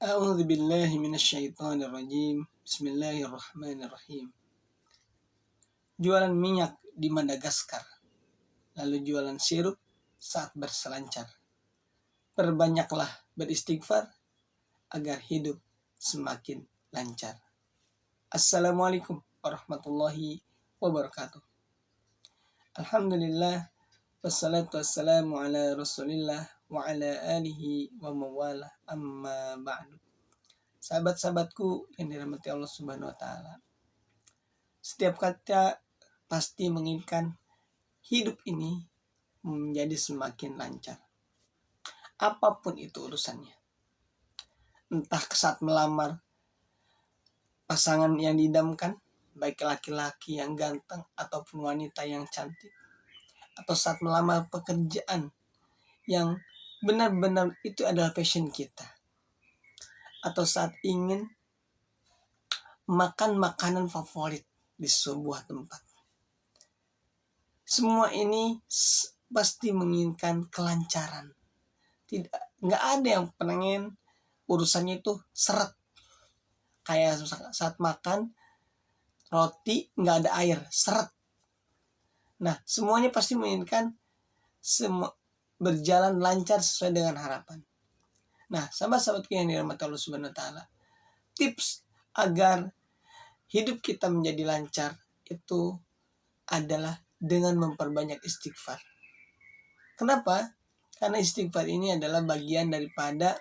A'udzu billahi minasyaitonir rajim. Bismillahirrahmanirrahim. Jualan minyak di Madagaskar, lalu jualan sirup saat berselancar. Perbanyaklah beristighfar agar hidup semakin lancar. Assalamualaikum warahmatullahi wabarakatuh. Alhamdulillah, wassalatu wassalamu ala rasulillah wa ala alihi wa mawalah, amma ba'du. Sahabat-sahabatku yang dirahmati Allah Subhanahu wa taala. Setiap kita pasti menginginkan hidup ini menjadi semakin lancar. Apapun itu urusannya. Entah saat melamar pasangan yang diidamkan, baik laki-laki yang ganteng ataupun wanita yang cantik, atau saat melamar pekerjaan yang benar-benar itu adalah passion kita, atau saat ingin makan makanan favorit di sebuah tempat. Semua ini pasti menginginkan kelancaran. Nggak ada yang pengen urusannya itu seret. Kayak saat makan roti nggak ada air, seret. Nah, semuanya pasti menginginkan berjalan lancar sesuai dengan harapan. Nah, sahabat-sahabatku yang dirahmati Allah Subhanahu wa taala, tips agar hidup kita menjadi lancar itu adalah dengan memperbanyak istighfar. Kenapa? Karena istighfar ini adalah bagian daripada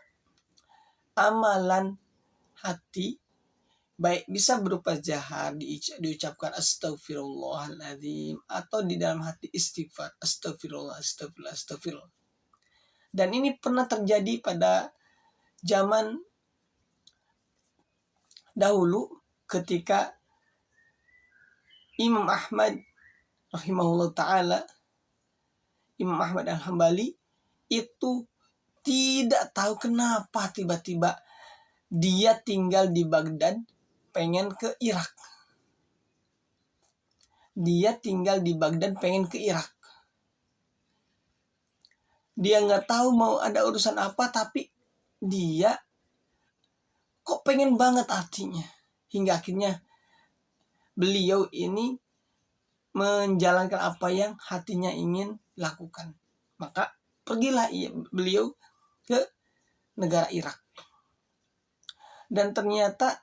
amalan hati, baik bisa berupa jahar, diucapkan astagfirullahaladzim, atau di dalam hati istighfar, astagfirullah, astagfirullah, astagfirullah. Dan ini pernah terjadi pada zaman dahulu ketika Imam Ahmad rahimahullah ta'ala, Imam Ahmad al-Hambali itu tidak tahu kenapa tiba-tiba dia tinggal di Baghdad pengen ke Irak. Dia tinggal di Baghdad pengen ke Irak. Dia nggak tahu mau ada urusan apa, tapi dia kok pengen banget hatinya. Hingga akhirnya beliau ini menjalankan apa yang hatinya ingin lakukan. Maka pergilah beliau ke negara Irak. Dan ternyata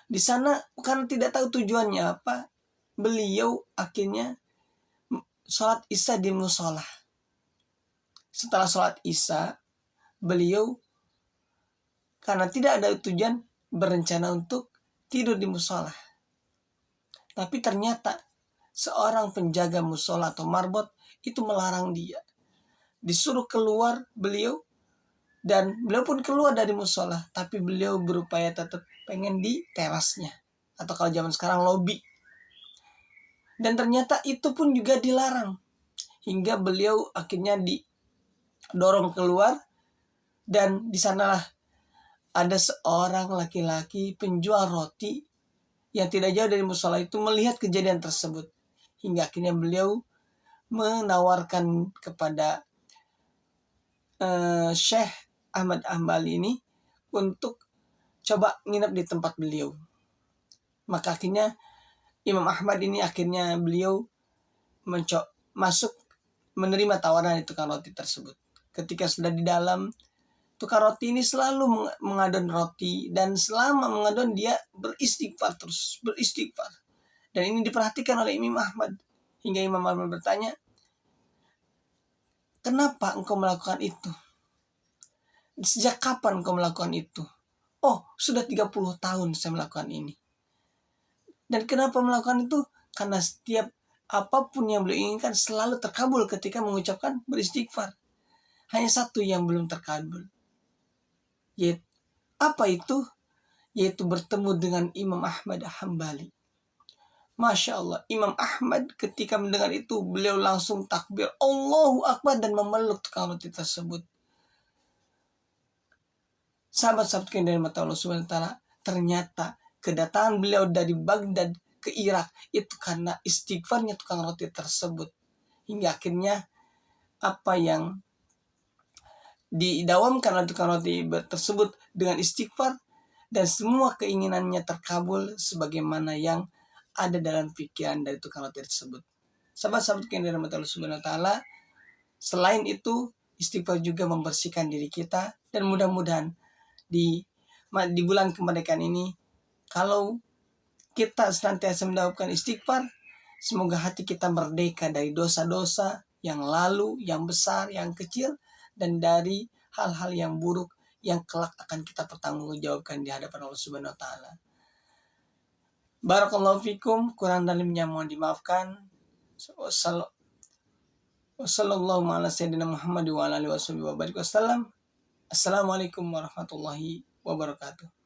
di sana karena tidak tahu tujuannya apa, beliau akhirnya sholat Isya di musola. Setelah sholat Isya, beliau karena tidak ada tujuan berencana untuk tidur di musola. Tapi ternyata seorang penjaga musola atau marbot itu melarang dia. Disuruh keluar beliau, dan beliau pun keluar dari musola, tapi beliau berupaya tetap pengen di terasnya, atau kalau zaman sekarang lobi. Dan ternyata itu pun juga dilarang. Hingga beliau akhirnya didorong keluar, dan di sanalah ada seorang laki-laki penjual roti yang tidak jauh dari musola itu melihat kejadian tersebut. Hingga akhirnya beliau menawarkan kepada Syekh Ahmad Hambali ini untuk coba nginep di tempat beliau. Maka akhirnya Imam Ahmad ini akhirnya beliau masuk menerima tawaran tukang roti tersebut. Ketika sudah di dalam, tukang roti ini selalu mengadon roti, dan selama mengadon dia beristighfar terus, beristighfar. Dan ini diperhatikan oleh Imam Ahmad. Hingga Imam Ahmad bertanya, kenapa engkau melakukan itu? Sejak kapan engkau melakukan itu? Oh, sudah 30 tahun saya melakukan ini. Dan kenapa melakukan itu? Karena setiap apapun yang beliau inginkan selalu terkabul ketika mengucapkan beristighfar. Hanya satu yang belum terkabul. Yaitu, apa itu? Yaitu bertemu dengan Imam Ahmad Hambali. Masya Allah, Imam Ahmad ketika mendengar itu, beliau langsung takbir Allahu Akbar dan memeluk tukang roti tersebut. Sahabat-sahabat yang dari mata Allah Subhanahu wa taala, ternyata kedatangan beliau dari Baghdad ke Irak itu karena istighfarnya tukang roti tersebut. Hingga akhirnya apa yang didawamkan tukang roti tersebut dengan istighfar, dan semua keinginannya terkabul sebagaimana yang ada dalam pikiran dari tukang roti tersebut. Sahabat-sahabat yang dirahmati Allah Subhanahu wa taala, selain itu istighfar juga membersihkan diri kita, dan mudah-mudahan di bulan kemerdekaan ini, kalau kita senantiasa melakukan istighfar, semoga hati kita merdeka dari dosa-dosa yang lalu, yang besar, yang kecil, dan dari hal-hal yang buruk yang kelak akan kita pertanggungjawabkan di hadapan Allah Subhanahu wa taala. Barakallahu fikum, kurang dalamnya mohon dimaafkan. Wassallallahu ala sayyidina Muhammad wa ala alihi wasallam. Assalamualaikum warahmatullahi wabarakatuh.